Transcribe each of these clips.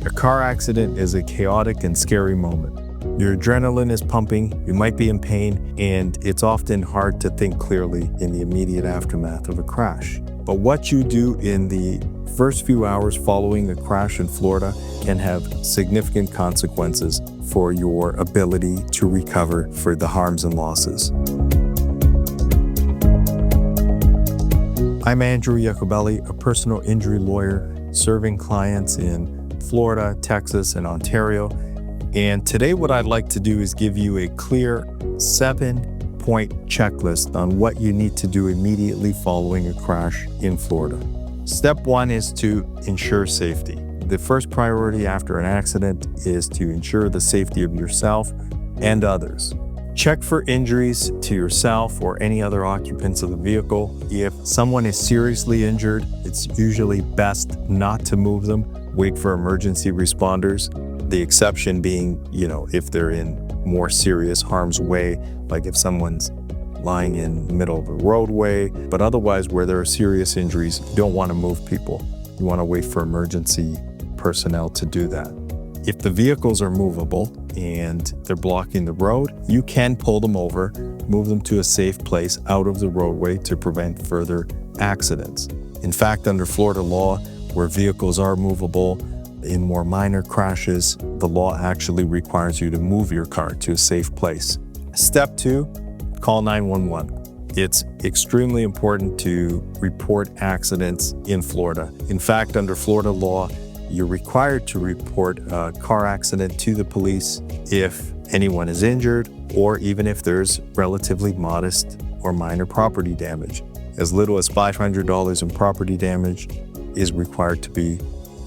A car accident is a chaotic and scary moment. Your adrenaline is pumping, you might be in pain, and it's often hard to think clearly in the immediate aftermath of a crash. But what you do in the first few hours following a crash in Florida can have significant consequences for your ability to recover for the harms and losses. I'm Andrew Iacobelli, a personal injury lawyer serving clients in Florida, Texas, and Ontario. And today what I'd like to do is give you a clear 7-point checklist on what you need to do immediately following a crash in Florida. Step 1 is to ensure safety. The first priority after an accident is to ensure the safety of yourself and others. Check for injuries to yourself or any other occupants of the vehicle. If someone is seriously injured, it's usually best not to move them. Wait for emergency responders. The exception being, if they're in more serious harm's way, like if someone's lying in the middle of a roadway. But otherwise, where there are serious injuries, you don't want to move people. You want to wait for emergency personnel to do that. If the vehicles are movable and they're blocking the road, you can pull them over, move them to a safe place out of the roadway to prevent further accidents. In fact, under Florida law, where vehicles are movable, in more minor crashes, the law actually requires you to move your car to a safe place. Step 2, call 911. It's extremely important to report accidents in Florida. In fact, under Florida law, you're required to report a car accident to the police if anyone is injured or even if there's relatively modest or minor property damage. As little as $500 in property damage is required to be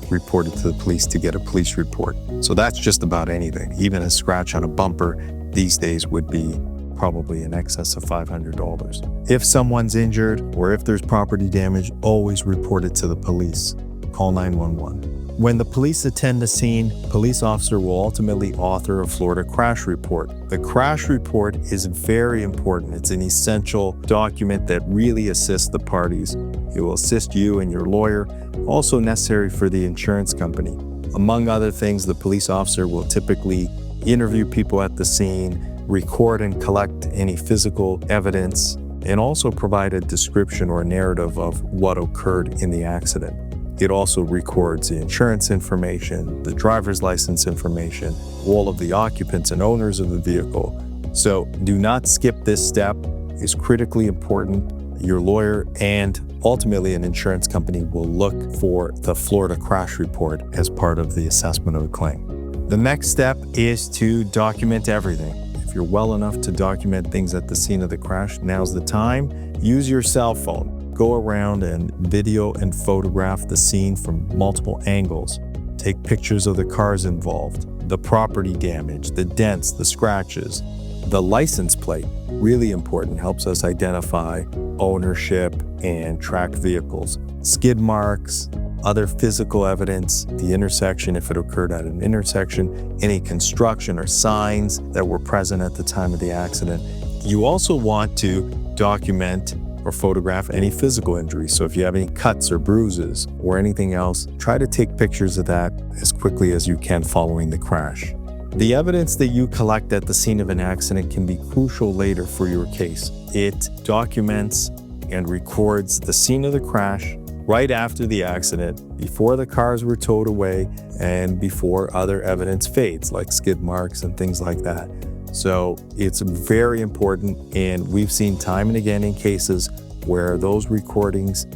reported to the police to get a police report. So that's just about anything. Even a scratch on a bumper these days would be probably in excess of $500. If someone's injured or if there's property damage, always report it to the police. Call 911. When the police attend the scene, police officer will ultimately author a Florida crash report. The crash report is very important. It's an essential document that really assists the parties. It will assist you and your lawyer, also necessary for the insurance company. Among other things, the police officer will typically interview people at the scene, record and collect any physical evidence, and also provide a description or a narrative of what occurred in the accident. It also records the insurance information, the driver's license information, all of the occupants and owners of the vehicle. So do not skip this step. It's critically important. Your lawyer and ultimately an insurance company will look for the Florida crash report as part of the assessment of a claim. The next step is to document everything. If you're well enough to document things at the scene of the crash, now's the time. Use your cell phone. Go around and video and photograph the scene from multiple angles. Take pictures of the cars involved, the property damage, the dents, the scratches. The license plate, really important, helps us identify ownership and tracked vehicles. Skid marks, other physical evidence, the intersection if it occurred at an intersection, any construction or signs that were present at the time of the accident. You also want to document or photograph any physical injury. So if you have any cuts or bruises or anything else, try to take pictures of that as quickly as you can following the crash. The evidence that you collect at the scene of an accident can be crucial later for your case. It documents and records the scene of the crash right after the accident, before the cars were towed away, and before other evidence fades, like skid marks and things like that. So it's very important, and we've seen time and again in cases where those recordings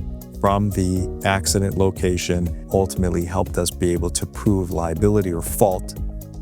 from the accident location ultimately helped us be able to prove liability or fault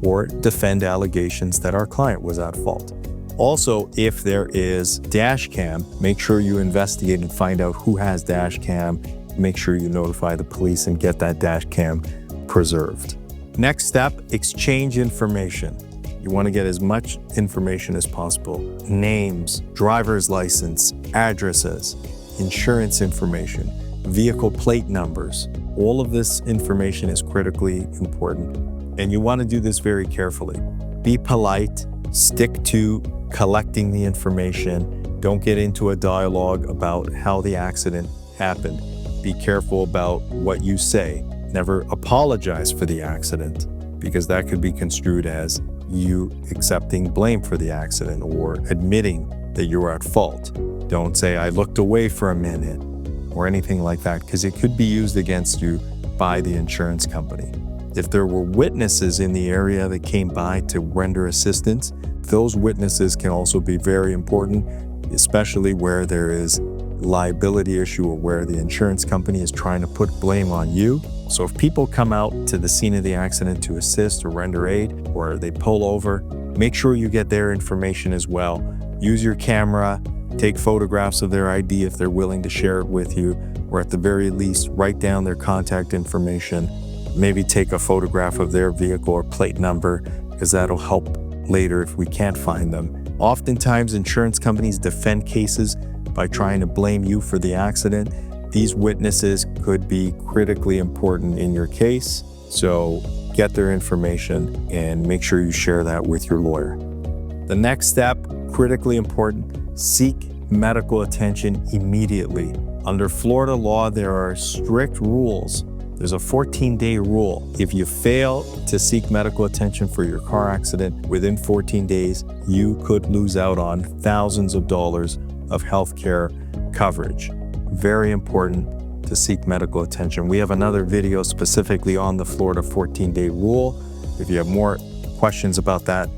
or defend allegations that our client was at fault. Also, if there is dash cam, make sure you investigate and find out who has dash cam. Make sure you notify the police and get that dash cam preserved. Next step, exchange information. You want to get as much information as possible. Names, driver's license, addresses, insurance information, vehicle plate numbers. All of this information is critically important, and you want to do this very carefully. Be polite, stick to collecting the information. Don't get into a dialogue about how the accident happened. Be careful about what you say. Never apologize for the accident, because that could be construed as you accepting blame for the accident or admitting that you were at fault. Don't say, I looked away for a minute or anything like that, because it could be used against you by the insurance company. If there were witnesses in the area that came by to render assistance, those witnesses can also be very important, especially where there is liability issue or where the insurance company is trying to put blame on you. So if people come out to the scene of the accident to assist or render aid, or they pull over, make sure you get their information as well. Use your camera, take photographs of their ID if they're willing to share it with you, or at the very least, write down their contact information. Maybe take a photograph of their vehicle or plate number, because that'll help later if we can't find them. Oftentimes, insurance companies defend cases by trying to blame you for the accident. These witnesses could be critically important in your case, so get their information and make sure you share that with your lawyer. The next step, critically important, seek medical attention immediately. Under Florida law, there are strict rules. There's a 14-day rule. If you fail to seek medical attention for your car accident within 14 days, you could lose out on thousands of dollars of healthcare coverage. Very important to seek medical attention. We have another video specifically on the Florida 14-day rule. If you have more questions about that,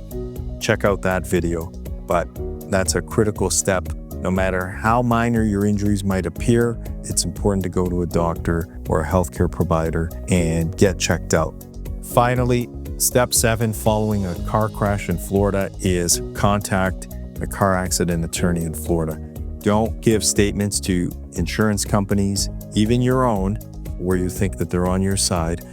check out that video. But that's a critical step. No matter how minor your injuries might appear, it's important to go to a doctor or a healthcare provider and get checked out. Finally, step 7 following a car crash in Florida is contact a car accident attorney in Florida. Don't give statements to insurance companies, even your own, where you think that they're on your side,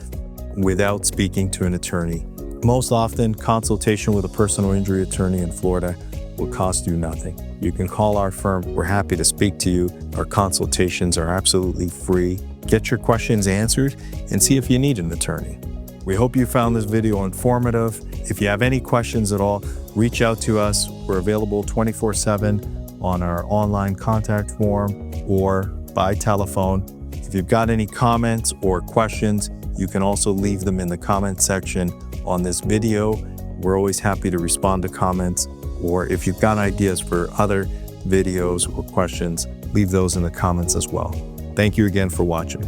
without speaking to an attorney. Most often, consultation with a personal injury attorney in Florida will cost you nothing. You can call our firm. We're happy to speak to you. Our consultations are absolutely free. Get your questions answered and see if you need an attorney. We hope you found this video informative. If you have any questions at all, reach out to us. We're available 24/7 on our online contact form or by telephone. If you've got any comments or questions, you can also leave them in the comment section on this video. We're always happy to respond to comments, or if you've got ideas for other videos or questions, leave those in the comments as well. Thank you again for watching.